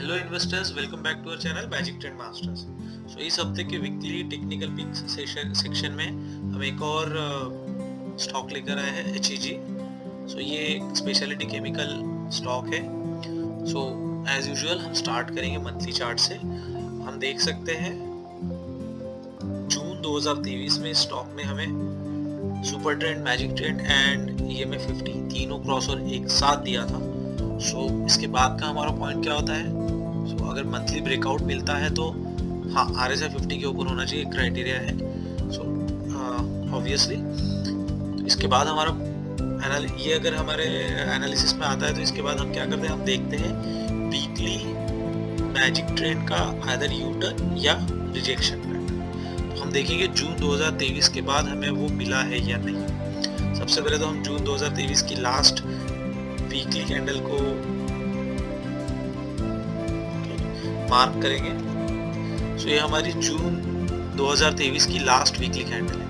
Hello investors, welcome back to our channel Magic Trade Masters. इस हफ्ते के weekly technical pics section में हम एक और स्टॉक लेकर आए हैं, HEG। ये एक स्पेशलिटी केमिकल स्टॉक है। एज यूजुअल हम स्टार्ट करेंगे मंथली चार्ट से। हम देख सकते हैं जून 2023 में स्टॉक में हमें super trend, magic trend and EMA 50 तीनों क्रॉस और एक साथ दिया था। इसके बाद का हमारा पॉइंट क्या होता है? अगर मंथली ब्रेकआउट मिलता है तो हाँ, RSI 50 के ऊपर होना चाहिए, क्राइटेरिया है। ऑब्वियसली तो इसके बाद हमारा ये अगर हमारे एनालिसिस में आता है तो इसके बाद हम क्या करते हैं, हम देखते हैं वीकली मैजिक ट्रेंड का आइदर यू टर्न या रिजेक्शन पैटर्न। तो हम देखेंगे जून 2023 के बाद हमें वो मिला है या नहीं। सबसे पहले तो हम जून 2023 की लास्ट वीकली कैंडल को मार्क करेंगे। ये हमारी जून 2023 की लास्ट वीकली कैंडल है।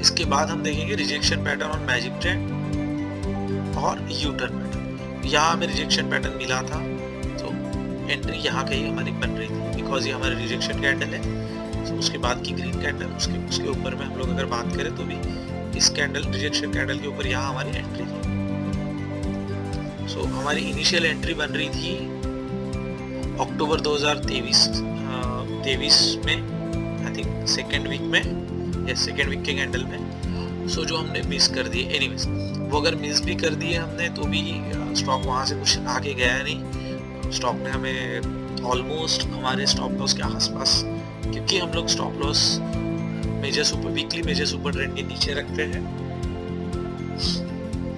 इसके बाद हम देखेंगे rejection pattern on magic trend और यू टर्न पैटर्न। यहाँ हमें रिजेक्शन पैटर्न मिला था तो एंट्री यहाँ कहीं हमारी बन रही थी, बिकॉज ये हमारी रिजेक्शन कैंडल है। उसके बाद की ग्रीन कैंडल, उसके ऊपर में हम लोग अगर बात करें तो भी इस कैंडल, रिजेक्शन कैंडल के ऊपर यहाँ हमारी एंट्री थी। हमारी इनिशियल एंट्री बन रही थी अक्टूबर 2023 में, आई थिंक सेकेंड वीक में या सेकेंड वीक के कैंडल में। जो हमने मिस कर दिए, एनीवेज वो अगर मिस भी कर दिए हमने तो भी स्टॉक वहाँ से कुछ आगे गया नहीं। स्टॉक ने हमें ऑलमोस्ट हमारे स्टॉप लॉस के आसपास, क्योंकि हम लोग stop loss weekly major super trend के नीचे रखते हैं।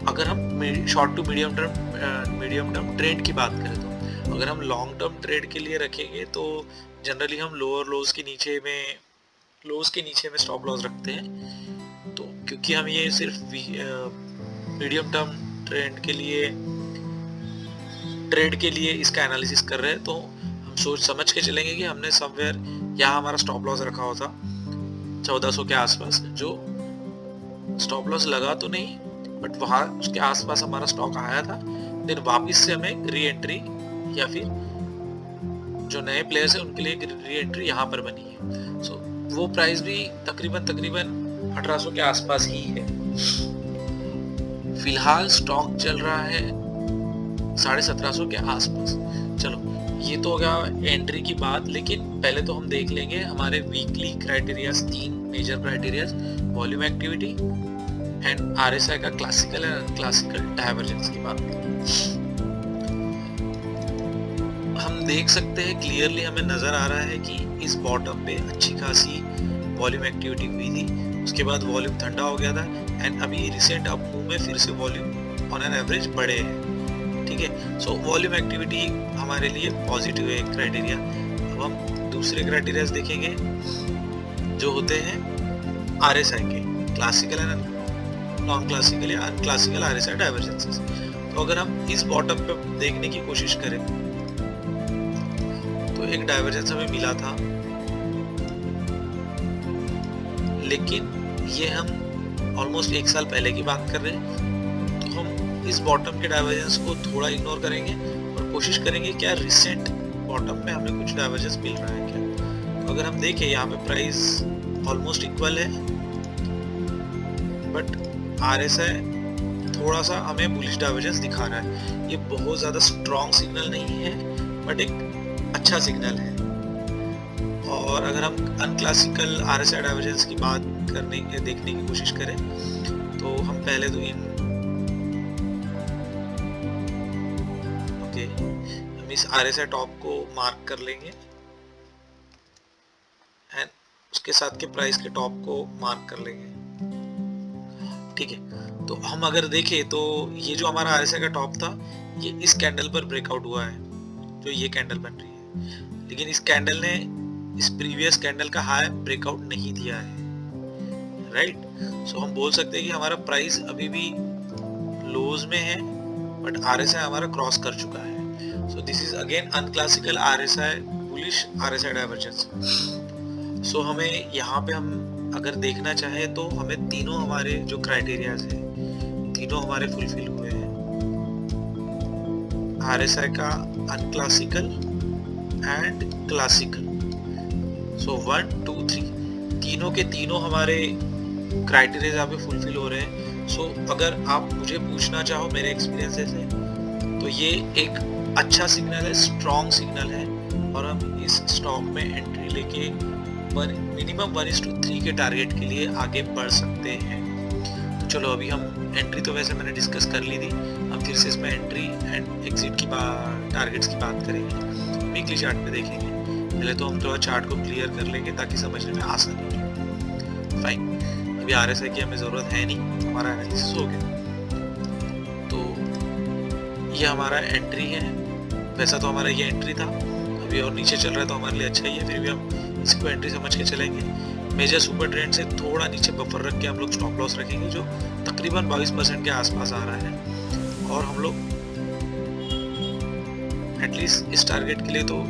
अगर हम short to medium term trade की बात करें तो अगर हम लॉन्ग टर्म ट्रेड के लिए रखेंगे तो जनरली हम लोअर लोज के नीचे में स्टॉप लॉस रखते हैं। तो क्योंकि हम ये सिर्फ मीडियम टर्म ट्रेड के लिए इसका एनालिसिस कर रहे हैं, तो हम सोच समझ के चलेंगे कि हमने समवेयर यहाँ हमारा स्टॉप लॉस रखा होता 1400 के आसपास, जो स्टॉप लॉस लगा तो नहीं बट वहाँ उसके आसपास हमारा स्टॉक आया था। फिर वापस से हमें री एंट्री या फिर जो नए प्लेयर्स हैं उनके लिए री एंट्री यहाँ पर बनी है। वो प्राइस भी तकरीबन 1800 के आसपास ही है। फिलहाल स्टॉक चल रहा है 1750 के आसपास। चलो, ये तो हो गया एंट्री की बात, लेकिन पहले तो हम देख लेंगे हमारे weekly criterias, 3 major criterias, volume activity and RSI का क्लासिकल एंड अनक्लासिकल डाइवर्जेंस की बात करें। हम देख सकते हैं क्लियरली, हमें नजर आ रहा है कि इस बॉटम पे अच्छी खासी वॉल्यूम एक्टिविटी हुई थी। उसके बाद वॉल्यूम ठंडा हो गया था एंड अभी रिसेंट अप मूव में फिर से वॉल्यूम ऑन एन एवरेज बढ़े हैं। ठीक है, वॉल्यूम एक्टिविटी हमारे लिए पॉजिटिव है क्राइटेरिया। अब हम दूसरे क्राइटेरिया देखेंगे जो होते हैं RSI के, क्लासिकल एंड नॉन क्लासिकल या अनक्लासिकल RSI डाइवर्जेंसेस। तो अगर हम इस बॉटम पे देखने की कोशिश करें तो एक डाइवर्जेंस हमें मिला था, लेकिन ये हम ऑलमोस्ट 1 साल पहले की बात कर रहे हैं। तो हम इस बॉटम के डाइवर्जेंस को थोड़ा इग्नोर करेंगे और कोशिश करेंगे क्या रिसेंट बॉटम में हमें कुछ डाइवर्जेंस मिल रहा है क्या। तो अगर हम देखें यहाँ पे प्राइस ऑलमोस्ट इक्वल है, बट RSI थोड़ा सा हमें बुलिश डाइवर्जेंस दिखा रहा है। ये बहुत ज्यादा स्ट्रॉन्ग सिग्नल नहीं है बट एक अच्छा सिग्नल है। और अगर हम अनक्लासिकल RSI डाइवर्जेंस की बात देखने की कोशिश करें तो हम पहले तो हम इस RSI टॉप को मार्क कर लेंगे एंड उसके साथ के प्राइस के टॉप को मार्क कर लेंगे। ठीक है, तो हम अगर देखें तो ये जो हमारा RSI का टॉप था ये इस कैंडल पर ब्रेकआउट हुआ है, जो ये कैंडल बन रही है, लेकिन इस कैंडल ने इस प्रीवियस कैंडल का हाई ब्रेकआउट नहीं दिया है। राइट, हम बोल सकते हैं कि हमारा प्राइस अभी भी लोज में है बट RSI हमारा क्रॉस कर चुका है। This is again unclassical RSI, bullish RSI divergence. So हमें यहाँ पे हम अगर देखना चाहे तो हमें तीनों हमारे जो क्राइटेरियाज है तीनों हमारे फुलफिल हुए हैं। RSI का अनक्लासिकल एंड क्लासिकल, सो 1 2 3 तीनों के तीनों हमारे क्राइटेरिया यहाँ पे फुलफिल हो रहे हैं। सो अगर आप मुझे पूछना चाहो मेरे एक्सपीरियंस से तो ये एक अच्छा सिग्नल है, स्ट्रॉन्ग सिग्नल है, और हम इस स्टॉक में एंट्री लेके मिनिमम 1:3 के टारगेट के लिए आगे बढ़ सकते हैं। तो चलो अभी हम एंट्री तो वैसे मैंने डिस्कस कर ली थी, हम फिर से इसमें एंट्री एंड एग्जिट की टारगेट्स की बात करेंगे, वीकली चार्ट पे देखेंगे। पहले तो हम थोड़ा चार्ट को क्लियर कर लेंगे ताकि समझने में आसानी हो। फाइन, अभी RSI की हमें ज़रूरत है नहीं, हमारा एनालिसिस हो गया। तो ये हमारा एंट्री है, वैसा तो हमारा ये एंट्री था, अभी और नीचे चल रहा है तो हमारे लिए अच्छा ही है, फिर भी हम इसको एंट्री समझ के चलेंगे। मेजर सुपर ट्रेंड से थोड़ा नीचे बफर रख के हम लोग स्टॉप लॉस रखेंगे जो तकरीबन 22% के आसपास आ रहा है, और हम लोग एटलीस्ट इस टारगेट के लिए तो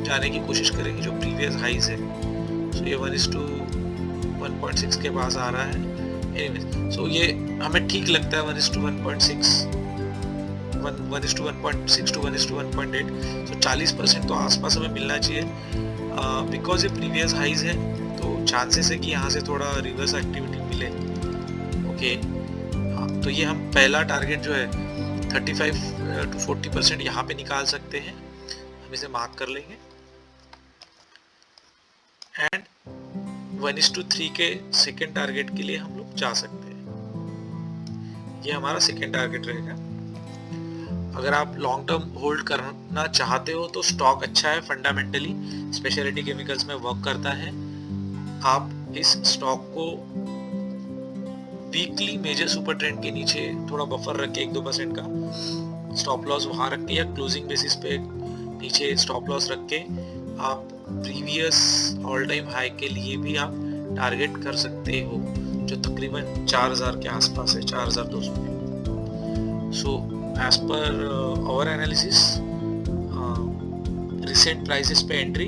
जाने की कोशिश करेंगे जो प्रीवियस हाईज है। सो ये 1:1.6 के पास आ रहा है। एनीवेज, सो ये हमें ठीक लगता है 1:1.6 1:1.6 to 1:1.8, सो 40% तो आसपास हमें मिलना चाहिए। बिकॉज ये प्रीवियस हाईज है तो चांसेस है कि यहाँ से थोड़ा रिवर्स एक्टिविटी मिले। ओके, हाँ, तो ये हम पहला टारगेट जो है 35 to 40% यहाँ पे निकाल सकते हैं, हम इसे मार्क कर लेंगे। एंड 1:3 के सेकेंड टारगेट के लिए हम लोग जा सकते हैं, ये हमारा सेकेंड टारगेट रहेगा। अगर आप लॉन्ग टर्म होल्ड करना चाहते हो तो स्टॉक अच्छा है, फंडामेंटली स्पेशलिटी केमिकल्स में वर्क करता है। आप इस स्टॉक को वीकली मेजर सुपर ट्रेंड के नीचे थोड़ा बफर रख के 1-2% का स्टॉप लॉस वहां रख के, या क्लोजिंग बेसिस पे नीचे स्टॉप लॉस रख के आप प्रीवियस ऑल टाइम हाई के लिए भी आप टारगेट कर सकते हो, जो तकरीबन 4000 के आसपास है, 4200 के। So as per our analysis, recent prices पे एंट्री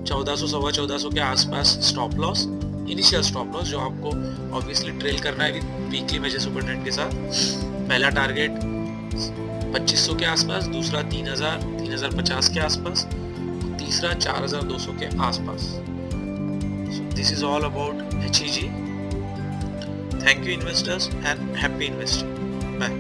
1400 सवा 1400 के आसपास stop loss, initial stop loss जो आपको ऑब्वियसली ट्रेल करना है वीकली मेजर सुपर ट्रेंड के साथ। पहला टारगेट 2500 के आसपास, दूसरा 3000 3050 के आसपास, तीसरा 4200 के आसपास। So this is all about HEG। Thank you investors and happy investing. Bye.